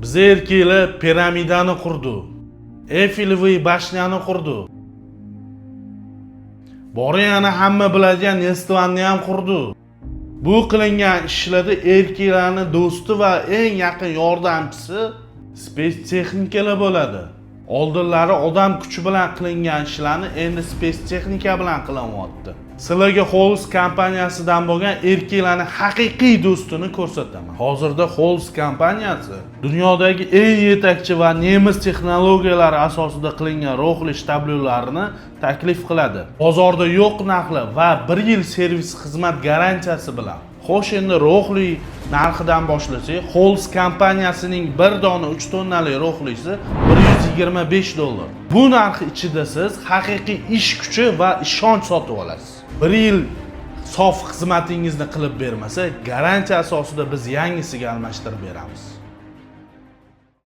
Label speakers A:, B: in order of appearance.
A: Biz erkaklar piramidani qurdi. Eyfeloviy bashniyani qurdi. Bori yana hamma biladigan Nestvanni ham qurdi. Bu qilingan ishlarda erkaklarning do'sti va eng yaqin yordamchisi spetstexnikalar bo'ladi. Oldinlari odam kuchi bilan qilingan ishlarni endi spetstexnika bilan qilyapti. Sizlarga Holmes kompaniyasidan bo'lgan erkaklarning haqiqiy do'stini ko'rsataman. Hozirda Holmes kompaniyasi dunyodagi eng yetakchi va nemis texnologiyalari asosida qilingan rog'li shtablolarini taklif qiladi. Bozorda yo'q narxli va 1 yil servis xizmat garantiyasi bilan. Xo'sh, endi rog'li narxidan boshlasak, Holmes kompaniyasining 1 dona 3 tonnali rog'lisi $125. Bu narx ichida siz haqiqiy ish kuchi va ishonch sotib olasiz. 1 yil sof xizmatingizni qilib bermasa, garantiya asosida biz yangisiga almashtirib beramiz.